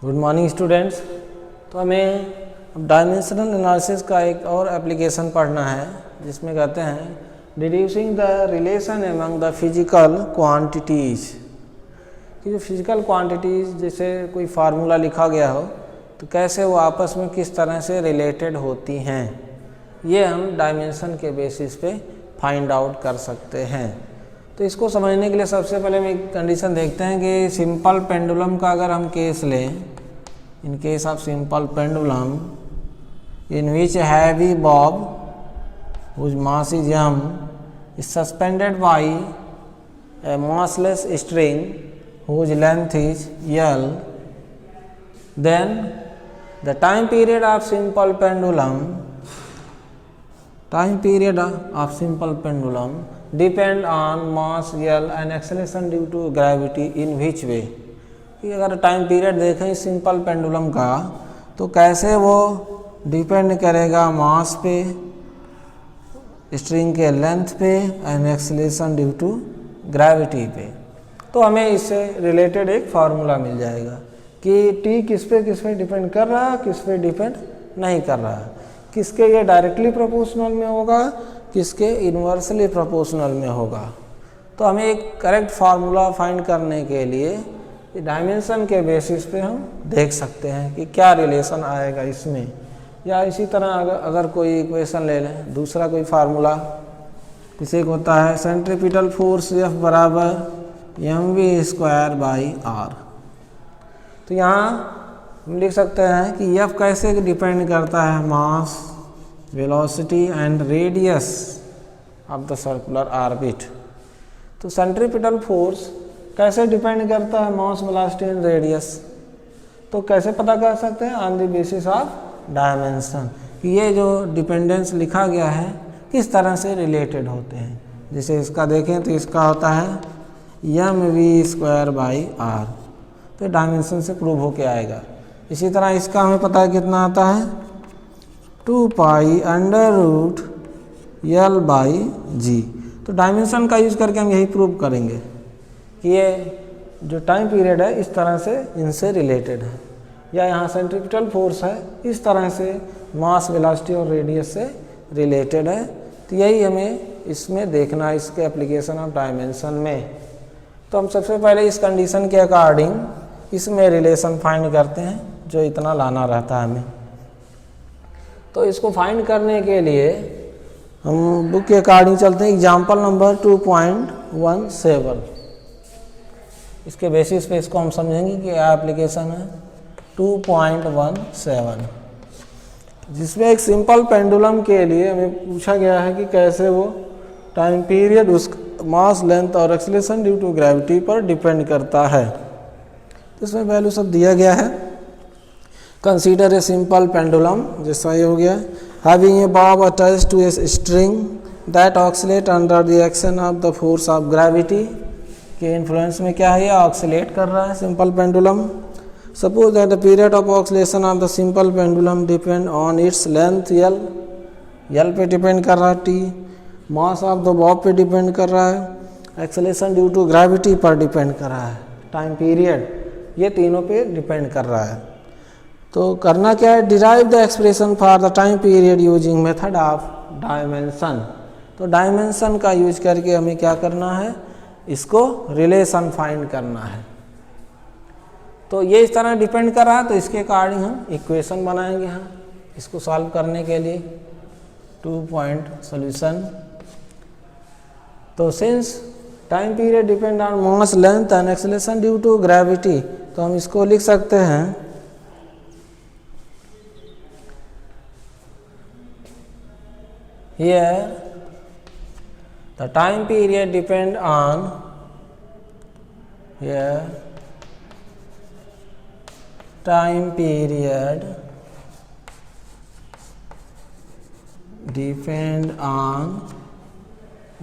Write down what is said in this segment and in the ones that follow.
Good morning students. तो हमें अब डायमेंशनल एनालिसिस का एक और एप्लीकेशन पढ़ना है, जिसमें कहते हैं deducing the relation among the physical quantities. कि जो फिजिकल क्वांटिटीज़ जैसे कोई फार्मूला लिखा गया हो तो कैसे वो आपस में किस तरह से रिलेटेड होती हैं, ये हम डायमेंशन के बेसिस पे फाइंड आउट कर सकते हैं। तो इसको समझने के लिए सबसे पहले हम एक कंडीशन देखते हैं कि सिंपल पेंडुलम का अगर हम केस लें, in case of simple pendulum in which heavy Bob whose mass is m is suspended by a massless string whose length is L, then the time period of simple pendulum depend on mass L and acceleration due to gravity in which way। कि अगर time period देखें simple pendulum का तो कैसे वो depend करेगा मास पे, string के लेंथ पे and acceleration due to gravity पे। तो हमें इससे रिलेटेड एक फार्मूला मिल जाएगा कि टी किस पे डिपेंड कर रहा है, किस पे डिपेंड नहीं कर रहा है, किसके ये डायरेक्टली प्रोपोर्शनल में होगा, किसके इन्वर्सली प्रोपोर्शनल में होगा। तो हमें एक करेक्ट फार्मूला फाइंड करने के लिए डायमेंशन के बेसिस पे हम देख सकते हैं कि क्या रिलेशन आएगा इसमें। या इसी तरह अगर कोई इक्वेशन ले लें, दूसरा कोई फार्मूला, इसे होता है सेंट्रीपिटल फोर्स F बराबर mv²/r। तो यहाँ हम लिख सकते हैं कि F कैसे डिपेंड करता है mass, velocity and radius of the circular orbit. तो सेंट्रीपिटल फोर्स कैसे डिपेंड करता है मास, वेलोसिटी एंड रेडियस, तो कैसे पता कर सकते हैं on the basis of dimension कि ये जो डिपेंडेंस लिखा गया है किस तरह से रिलेटेड होते हैं। जैसे इसका देखें तो इसका होता है mv²/r, तो डायमेंशन से प्रूव होके आएगा। इसी तरह इसका हमें पता है कितना आता है 2π√L/g। तो डायमेंशन का यूज़ करके हम यही प्रूव करेंगे कि ये जो टाइम पीरियड है इस तरह से इनसे रिलेटेड है, या यहाँ सेंट्रीपिटल फोर्स है इस तरह से मास, वेलोसिटी और रेडियस से रिलेटेड है। तो यही हमें इसमें देखना है, इसके एप्लीकेशन ऑफ डायमेंशन में। तो हम सबसे पहले इस कंडीशन के अकॉर्डिंग इसमें रिलेशन फाइंड करते हैं, जो इतना लाना रहता है हमें। तो इसको फाइंड करने के लिए हम बुक के अकॉर्डिंग चलते हैं। एग्जाम्पल नंबर 2.17, इसके बेसिस पे इसको हम समझेंगे कि क्या एप्लीकेशन है 2.17, जिसमें एक सिंपल पेंडुलम के लिए हमें पूछा गया है कि कैसे वो टाइम पीरियड उस मास, लेंथ और एक्सेलरेशन ड्यू टू ग्रेविटी पर डिपेंड करता है। तो इसमें वैल्यू सब दिया गया है। कंसीडर ए सिंपल पेंडुलम, जैसा ये हो गया, having a bob attached to a string that oscillate under the action of the force of gravity के इन्फ्लुएंस में क्या है, ये ऑक्सिलेट कर रहा है simple pendulum. Suppose that the period of oscillation of the simple pendulum depend on its length L, L पे depend कर रहा है, T mass of the Bob पे डिपेंड कर रहा है, एक्सेलरेशन ड्यू टू ग्रेविटी पर डिपेंड कर रहा है, टाइम पीरियड, ये तीनों पे डिपेंड कर रहा है। तो करना क्या है, derive the expression for the time period using method of dimension. तो डायमेंशन का यूज करके हमें क्या करना है, इसको रिलेशन फाइंड करना है। तो ये इस तरह डिपेंड कर रहा है, तो इसके अकॉर्डिंग हम इक्वेशन बनाएंगे हम इसको सॉल्व करने के लिए 2 पॉइंट सॉल्यूशन। तो since time period depend on mass, length and acceleration due to gravity, तो हम इसको लिख सकते हैं here the time period depend on time period depend on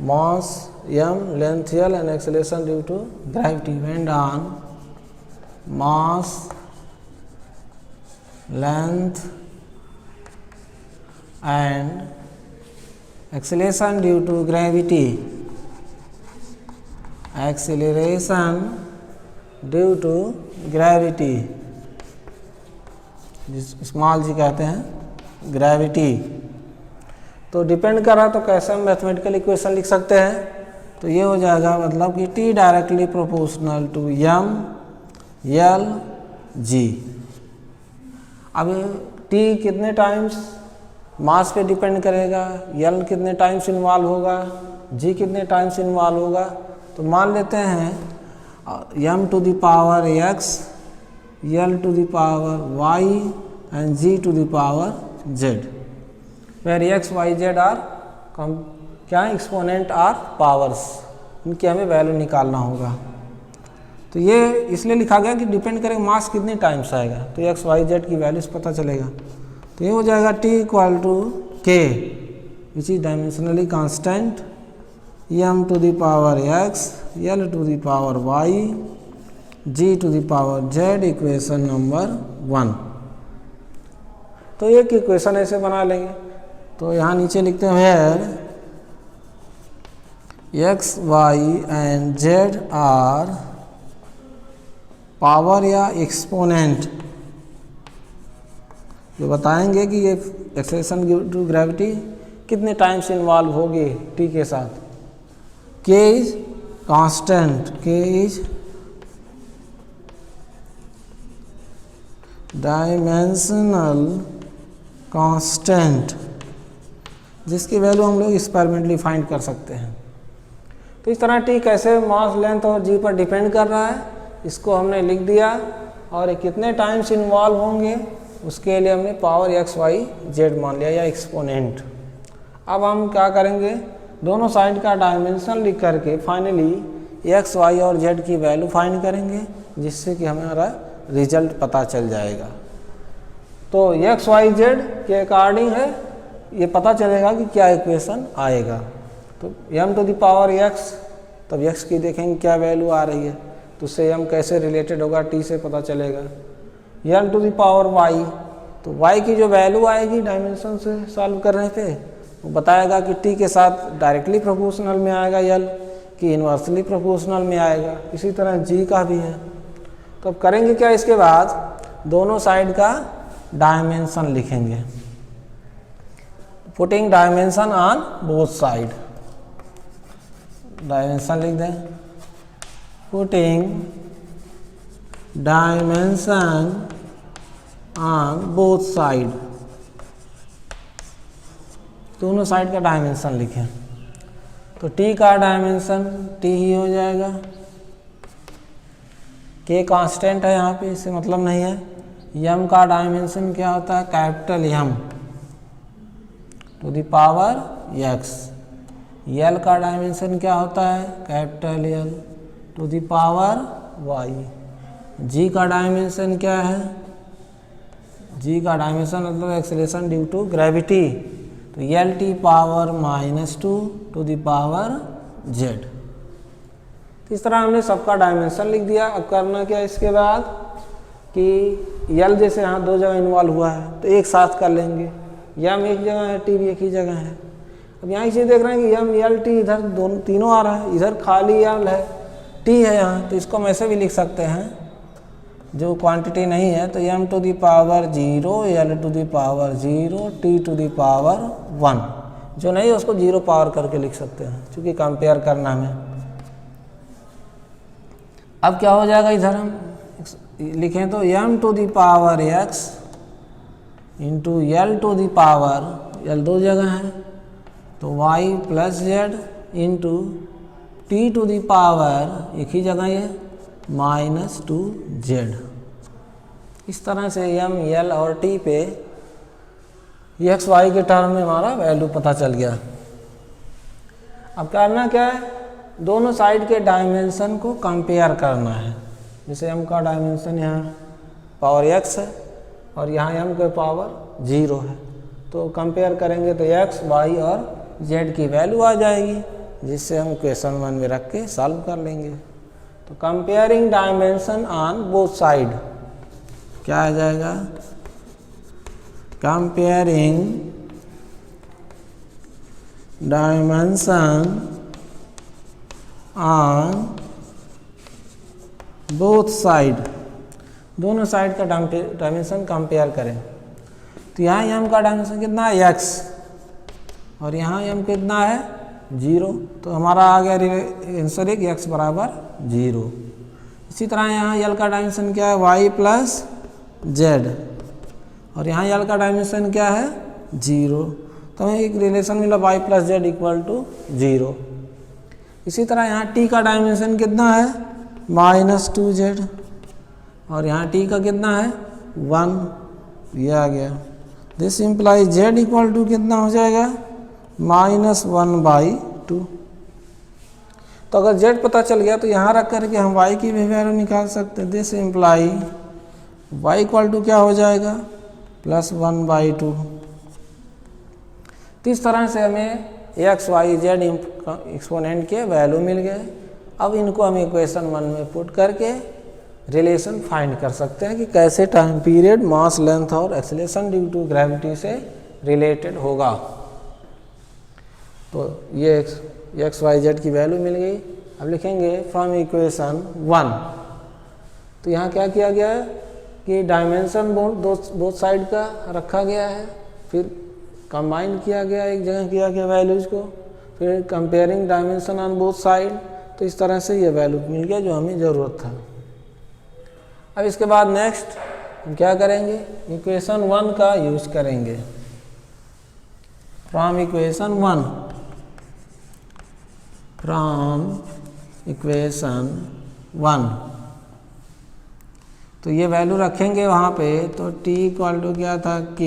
mass m, length L and acceleration due to gravity। depend on mass, length and acceleration due to gravity, acceleration due to gravity। जिस small जी कहते हैं gravity. तो depend कर रहा है तो कैसे हम मैथमेटिकल इक्वेशन लिख सकते हैं, तो ये हो जाएगा मतलब कि T directly proportional to M L G। अब T कितने टाइम्स मास पे डिपेंड करेगा, L कितने टाइम्स इन्वॉल्व होगा, G कितने टाइम्स इन्वॉल्व होगा। तो मान लेते हैं M to the power X, L to the power Y and G to the power Z, where X Y Z are क्या एक्सपोनेंट आर पावर्स, इनकी हमें वैल्यू निकालना होगा। तो ये इसलिए लिखा गया कि डिपेंड करेगा मास कितने टाइम्स आएगा, तो X Y Z की वैल्यूज पता चलेगा। तो ये हो जाएगा T equal to K which is dimensionally constant, M to the power X, L to the power Y, G to the power Z, equation number 1। तो एक इक्वेशन ऐसे बना लेंगे। तो यहाँ नीचे लिखते हैं X Y and Z are power या एक्सपोनेंट, जो बताएंगे कि ये एक्सेलेरेशन ड्यू टू ग्रेविटी कितने टाइम्स इन्वॉल्व होगी T के साथ। K is constant, K is dimensional constant, जिसकी वैल्यू हम लोग एक्सपेरिमेंटली फाइंड कर सकते हैं। तो इस तरह T कैसे मास लेंथ और G पर डिपेंड कर रहा है, इसको हमने लिख दिया, और ये कितने टाइम्स इन्वॉल्व होंगे उसके लिए हमने पावर X Y Z मान लिया या एक्सपोनेंट। अब हम क्या करेंगे, दोनों साइड का डायमेंशन लिख करके फाइनली X Y और Z की वैल्यू फाइंड करेंगे, जिससे कि हमारा रिजल्ट पता चल जाएगा। तो X Y Z के अकॉर्डिंग है ये पता चलेगा कि क्या इक्वेशन आएगा। तो M to the power X, तब X की देखेंगे क्या वैल्यू आ रही है, तो उससे M कैसे रिलेटेड होगा T से पता चलेगा। L to the power Y, तो Y की जो वैल्यू आएगी डायमेंशन से सॉल्व करने पे, वो बताएगा कि T के साथ डायरेक्टली प्रोपोर्शनल में आएगा L कि इन्वर्सली प्रोपोर्शनल में आएगा। इसी तरह G का भी है। तो अब करेंगे क्या, इसके बाद दोनों साइड का डायमेंशन लिखेंगे, putting dimension on both side. Dimension लिख दें, putting dimension on both side, दोनों साइड का डायमेंशन लिखें। तो T का डायमेंशन T ही हो जाएगा, K कांस्टेंट है यहाँ पे, इससे मतलब नहीं है। M का डायमेंशन क्या होता है, capital M to the power X। L का डायमेंशन क्या होता है, capital L to the power Y। G का डायमेंशन क्या है, G का डायमेंशन मतलब एक्सेलरेशन ड्यू टू ग्रेविटी, तो LT power -2 to the power Z। इस तरह हमने सबका डायमेंशन लिख दिया। अब करना क्या इसके बाद कि L जैसे यहाँ दो जगह इन्वॉल्व हुआ है तो एक साथ कर लेंगे, M एक जगह है, T भी एक ही जगह है। अब यहाँ इसे देख रहे हैं कि M L T इधर दोनों तीनों आ रहा है, इधर खाली L है, T है यहाँ, तो इसको हम ऐसे भी लिख सकते हैं, जो क्वांटिटी नहीं है तो M to the power 0, L to the power 0, T to the power 1, जो नहीं है उसको 0 पावर करके लिख सकते हैं, क्योंकि कंपेयर करना हमें। अब क्या हो जाएगा, इधर हम लिखें तो M to the power X into L to the power, L दो जगह है तो Y plus Z into T to the power एक ही जगह है -2Z। इस तरह से M L और T पे X Y के टर्म में हमारा वैल्यू पता चल गया। अब करना क्या है, दोनों साइड के डायमेंशन को कंपेयर करना है। जैसे M का डायमेंशन यहाँ पावर X है और यहाँ M का पावर 0 है, तो कंपेयर करेंगे तो X, Y और Z की वैल्यू आ जाएगी, जिससे हम क्वेश्चन 1 में रख के सॉल्व कर लेंगे। तो comparing dimension on both side क्या आ जाएगा, comparing dimension on both side. दोनों साइड का डायमेंशन कंपेयर करें तो यहाँ m का डायमेंशन कितना है x और यहाँ m कितना है 0, तो हमारा आ गया आंसर एक x बराबर 0। इसी तरह यहाँ l का डायमेंशन क्या है y प्लस जेड और यहाँ l का डायमेंशन क्या है 0, तो हमें एक रिलेशन मिला y plus Z equal to 0। इसी तरह यहाँ t का डायमेंशन कितना है -2z और यहाँ t का कितना है 1, ये आ गया। This imply z equal to कितना हो जाएगा -1/2। तो अगर z पता चल गया तो यहाँ रख करके हम y की भी वैल्यू निकाल सकते हैं। This imply y equal to क्या हो जाएगा +1/2। तो इस तरह से हमें x y z एक्सपोनेंट के वैल्यू मिल गए। अब इनको हम इक्वेशन 1 में पुट करके रिलेशन फाइंड कर सकते हैं कि कैसे टाइम पीरियड मास लेंथ और एक्सेलरेशन ड्यू टू ग्रेविटी से रिलेटेड होगा। तो ये एक्स वाई जेड की वैल्यू मिल गई। अब लिखेंगे फ्रॉम इक्वेशन 1। तो यहाँ क्या किया गया है कि डायमेंशन बोथ साइड का रखा गया है, फिर कंबाइन किया गया, एक जगह किया गया वैल्यूज को, फिर comparing dimension on both side. तो इस तरह से ये वैल्यू मिल गया जो हमें ज़रूरत था। अब इसके बाद नेक्स्ट हम क्या करेंगे, इक्वेशन 1 का यूज करेंगे। फ्रॉम इक्वेशन 1, फ्रॉम इक्वेशन 1 तो ये वैल्यू रखेंगे वहाँ पे। तो t इक्वल टू क्या था k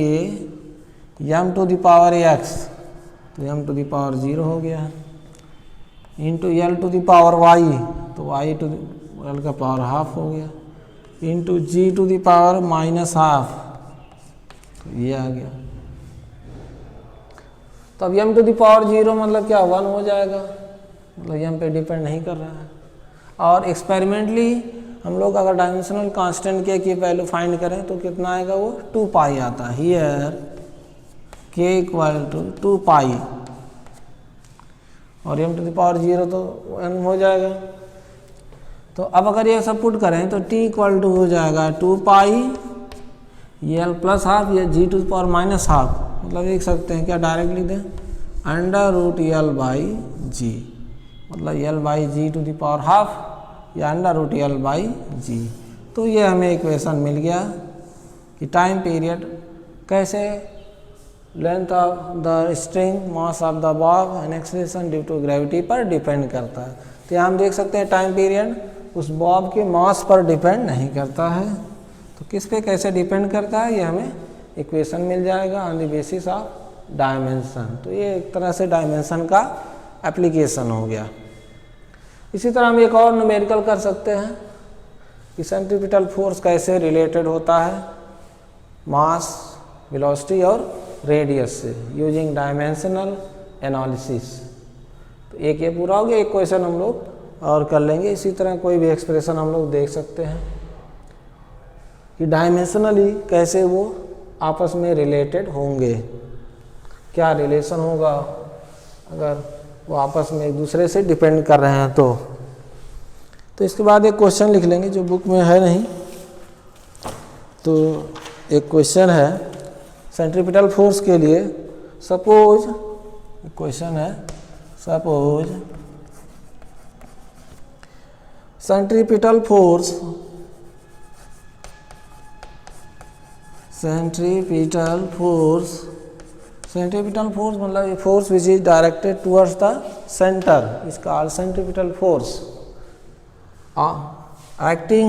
m to the power x, तो m टू द पावर 0 हो गया, into l to the power y, तो y टू l का पावर हाफ हो गया, into g to the power -12, तो ये आ गया। तो अब m टू द पावर 0 मतलब क्या 1 हो जाएगा, मतलब m पे डिपेंड नहीं कर रहा है। और एक्सपेरिमेंटली हम लोग अगर डायमेंशनल कांस्टेंट के की वैल्यू फाइंड करें तो कितना आएगा, वो 2 पाई आता है। हियर k इक्वल टू 2 पाई और m टू द पावर 0 तो 1 हो जाएगा। तो अब अगर ये सब पुट करें तो t इक्वल टू हो जाएगा 2 पाई ये l प्लस हाफ, ये g टू द पावर -12, मतलब लिख सकते हैं क्या डायरेक्ट लिख दें √l/g, मतलब l/g to the power half या √l/g। तो ये हमें इक्वेशन मिल गया कि टाइम पीरियड कैसे length of the string, mass of the bob and acceleration due to gravity पर डिपेंड करता है। तो यहाँ हम देख सकते हैं टाइम पीरियड उस बॉब के मास पर डिपेंड नहीं करता है। तो किस पे कैसे डिपेंड करता है, ये हमें इक्वेशन मिल जाएगा on the basis of dimension. तो ये एक तरह से डायमेंशन का एप्लीकेशन हो गया। इसी तरह हम एक और न्यूमेरिकल कर सकते हैं कि सेंट्रीपिटल फोर्स कैसे रिलेटेड होता है मास, वेलोसिटी और रेडियस से यूजिंग डायमेंशनल एनालिसिस। तो एक ये पूरा हो गया, एक क्वेश्चन हम लोग और कर लेंगे। इसी तरह कोई भी एक्सप्रेशन हम लोग देख सकते हैं कि डायमेंशनली कैसे वो आपस में रिलेटेड होंगे, क्या रिलेशन होगा अगर वो आपस में एक दूसरे से डिपेंड कर रहे हैं। तो इसके बाद एक क्वेश्चन लिख लेंगे जो बुक में है नहीं। तो एक क्वेश्चन है सेंट्रीपिटल फोर्स के लिए। सपोज क्वेश्चन है, suppose centripetal force, centripetal force मतलब force which is directed towards the centre is called centripetal force acting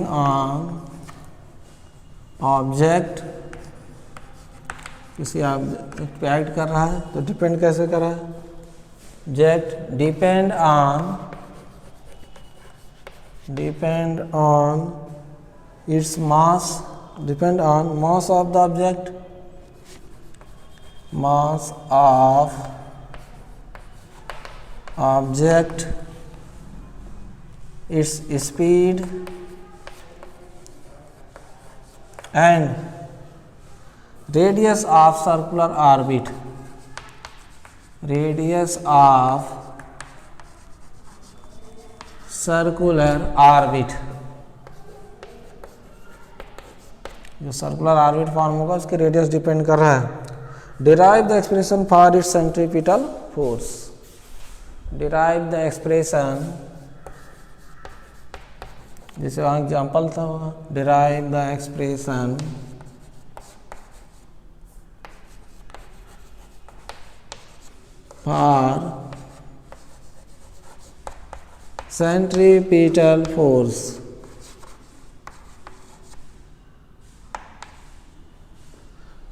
on object, किसी ऑब्जेक्ट पे एक्ट कर रहा है। तो डिपेंड कैसे कर रहा है, object depend on its mass, depend on mass of the object, mass of object, its speed and radius of circular orbit, radius of circular orbit, जो सर्कुलर ऑर्बिट फॉर्म होगा उसके रेडियस डिपेंड कर रहा है। Derive the expression for its centripetal force, derive the expression, जैसे वहाँ example था वहाँ, derive the expression for centripetal force.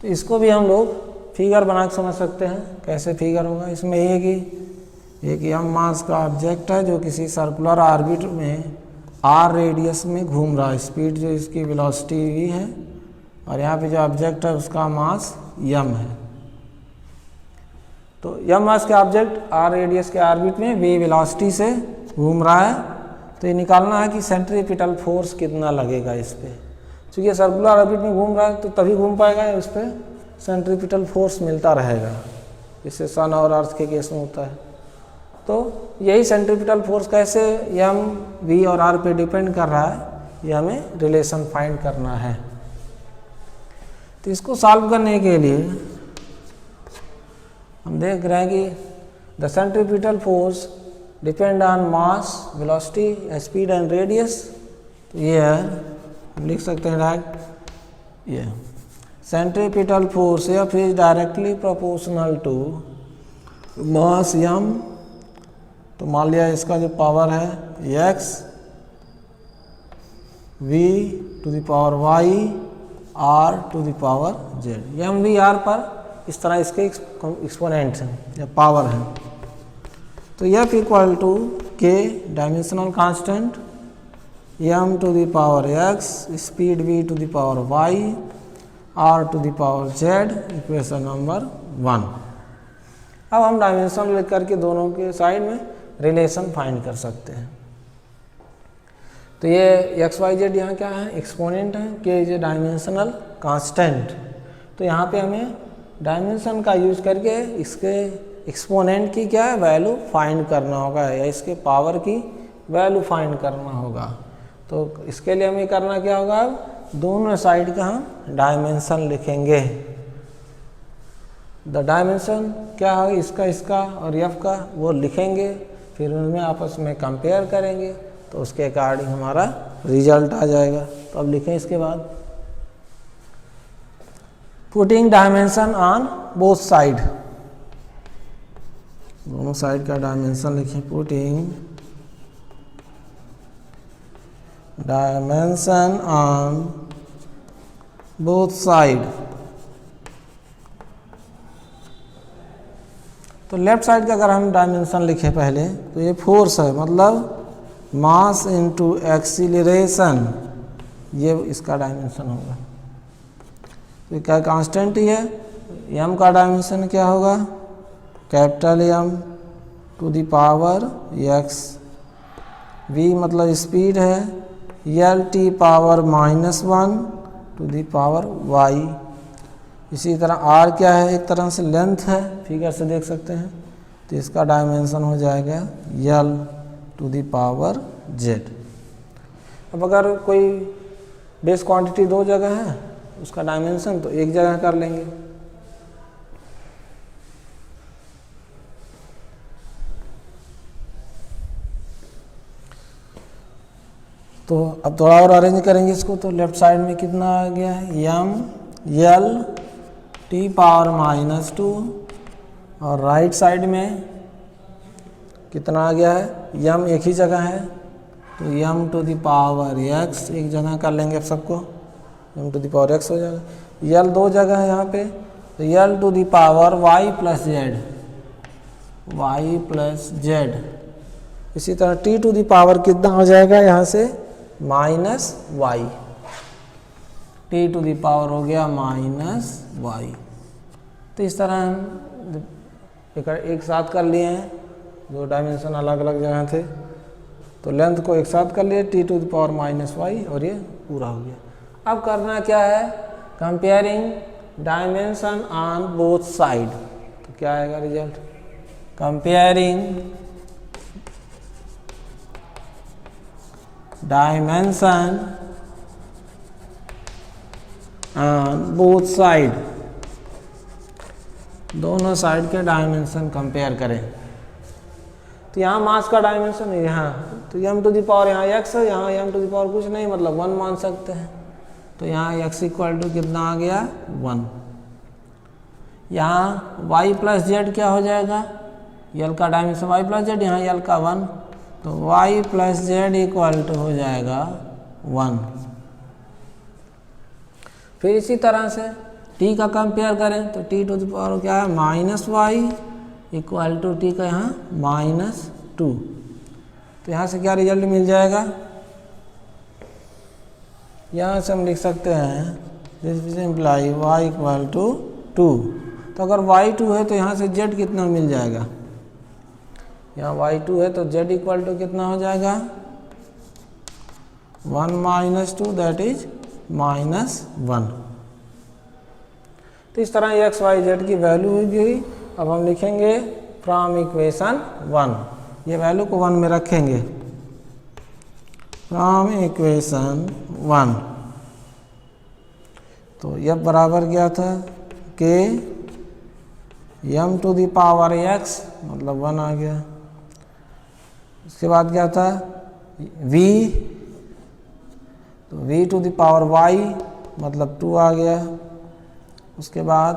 तो इसको भी हम लोग फिगर बना के समझ सकते हैं। कैसे फिगर होगा? इसमें ये कि एक यम मास का ऑब्जेक्ट है जो किसी सर्कुलर ऑर्बिट में आर रेडियस में घूम रहा है, स्पीड जो इसकी वेलोसिटी वी है, और यहाँ पे जो ऑब्जेक्ट है उसका मास यम है। तो यम मास के ऑब्जेक्ट आर रेडियस के ऑर्बिट में वी वेलोसिटी से घूम रहा है। तो ये निकालना है कि सेंट्रीपिटल फोर्स कितना लगेगा इस पर। क्योंकि सर्कुलर ऑर्बिट में घूम रहा है तो तभी घूम पाएगा, उस पर सेंट्रीपिटल फोर्स मिलता रहेगा, जिससे सन और अर्थ के केस में होता है। तो यही सेंट्रीपिटल फोर्स कैसे एम वी और आर पे डिपेंड कर रहा है, ये हमें रिलेशन फाइंड करना है। तो इसको सॉल्व करने के लिए हम देख रहे हैं कि the centripetal force depend on mass, velocity, speed and radius. तो ये है, लिख सकते हैं डायरेक्ट, ये centripetal force F is directly proportional to mass M. तो मान लिया इसका जो पावर है X V to the power Y R to the power Z, M V R पर इस तरह इसके एक्सपोनेंट हैं या पावर हैं। तो F equal to K dimensional constant, M to the power X, speed V to the power Y, R to the power Z, equation number 1। अब हम डायमेंशन लिख करके दोनों के साइड में रिलेशन फाइंड कर सकते हैं। तो ये एक्स वाई जेड यहाँ क्या है? एक्सपोनेंट है, के इज डायमेंशनल कांस्टेंट। तो यहाँ पे हमें डायमेंशन का यूज करके इसके एक्सपोनेंट की क्या है वैल्यू फाइंड करना होगा, या इसके पावर की वैल्यू फाइंड करना होगा। तो इसके लिए हमें करना क्या होगा? अब दोनों साइड का हम डायमेंशन लिखेंगे। द डायमेंशन क्या है इसका और एफ का, वो लिखेंगे, फिर उनमें आपस में कंपेयर करेंगे, तो उसके अकॉर्डिंग हमारा रिजल्ट आ जाएगा। तो अब लिखें इसके बाद, putting dimension on both side, दोनों साइड का डायमेंशन लिखें। Putting dimension on both side. तो लेफ्ट साइड का अगर हम डायमेंशन लिखें पहले, तो ये फोर्स है, मतलब मास इनटू एक्सीलरेशन, ये इसका डायमेंशन होगा। तो क्या कांस्टेंट ही है, एम का डायमेंशन क्या होगा? Capital M to the power X, V मतलब स्पीड है, L T power -1 to the power Y. इसी तरह आर क्या है? एक तरह से लेंथ है, फिगर से देख सकते हैं। तो इसका डायमेंशन हो जाएगा L to the power Z. अब अगर कोई बेस क्वांटिटी दो जगह है, उसका डायमेंशन तो एक जगह कर लेंगे। तो अब थोड़ा और अरेंज करेंगे इसको। तो लेफ्ट साइड में कितना आ गया है? एम एल टी पावर -2, और राइट साइड में कितना आ गया है? एम एक ही जगह है, तो M to the power X एक जगह कर लेंगे अब सबको, M to the power X हो जाएगा। एल दो जगह है यहाँ पे, तो L to the power Y plus Z, Y plus Z. इसी तरह टी टू द पावर कितना हो जाएगा यहाँ से? -y, T to the power हो गया -y। तो इस तरह हम एक साथ कर लिए हैं, दो डायमेंशन अलग अलग जगह थे, तो लेंथ को एक साथ कर लिए, T to the power -y, और ये पूरा हो गया। अब करना क्या है? Comparing dimension on both side. तो क्या आएगा result? Comparing dimension on both side, दोनों साइड के डायमेंशन कंपेयर करें। तो यहाँ मास का डायमेंशन है यहाँ, तो m टू द पावर यहाँ x है, यहाँ m टू द पावर कुछ नहीं मतलब 1 मान सकते हैं। तो यहाँ x इक्वल टू कितना आ गया 1। यहाँ y प्लस जेड क्या हो जाएगा, यल का डायमेंशन y प्लस जेड, यहाँ यल का 1, तो y plus Z equal to हो जाएगा 1। फिर इसी तरह से t का कंपेयर करें तो t टू द पावर क्या है minus Y equal to t का यहाँ -2। तो यहाँ से क्या रिजल्ट मिल जाएगा, यहाँ से हम लिख सकते हैं this imply y equal to 2। तो अगर y 2 है तो यहाँ से z कितना मिल जाएगा, यहाँ y 2 है तो z इक्वल टू कितना हो जाएगा 1 - 2 दैट इज -1। तो इस तरह x y z की वैल्यू हुई। अब हम लिखेंगे फ्रॉम इक्वेशन 1, ये वैल्यू को 1 में रखेंगे, फ्रॉम इक्वेशन 1। तो यह बराबर क्या था कि m to the power x मतलब 1 आ गया। उसके बाद क्या था v, तो v to the power y मतलब 2 आ गया। उसके बाद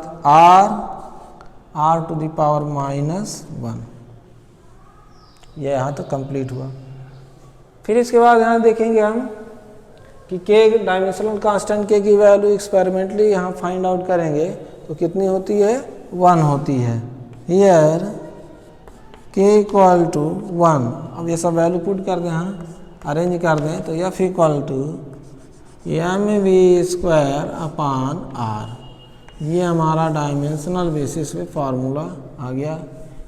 r टू द पावर -1, ये यहाँ तक कंप्लीट हुआ। फिर इसके बाद यहाँ देखेंगे हम कि k डायमेंशनल कांस्टेंट k की वैल्यू एक्सपेरिमेंटली यहाँ फाइंड आउट करेंगे तो कितनी होती है 1 होती है। Here k equal to 1। अब ये सब वैल्यू पुट कर दें, यहाँ अरेंज कर दें तो f equal to mv² upon r। ये हमारा डायमेंशनल बेसिस पे फार्मूला आ गया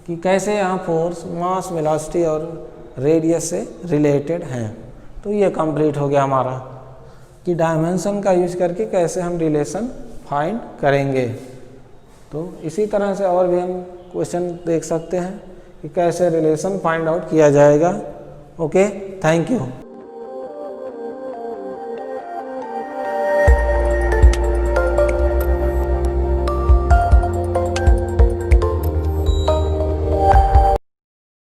कि कैसे यहाँ फोर्स मास वेलोसिटी और रेडियस से रिलेटेड हैं। तो ये कंप्लीट हो गया हमारा कि डायमेंशन का यूज करके कैसे हम रिलेशन फाइंड करेंगे। तो इसी तरह से और भी हम क्वेश्चन देख सकते हैं कि कैसे रिलेशन फाइंड आउट किया जाएगा। Okay, thank you.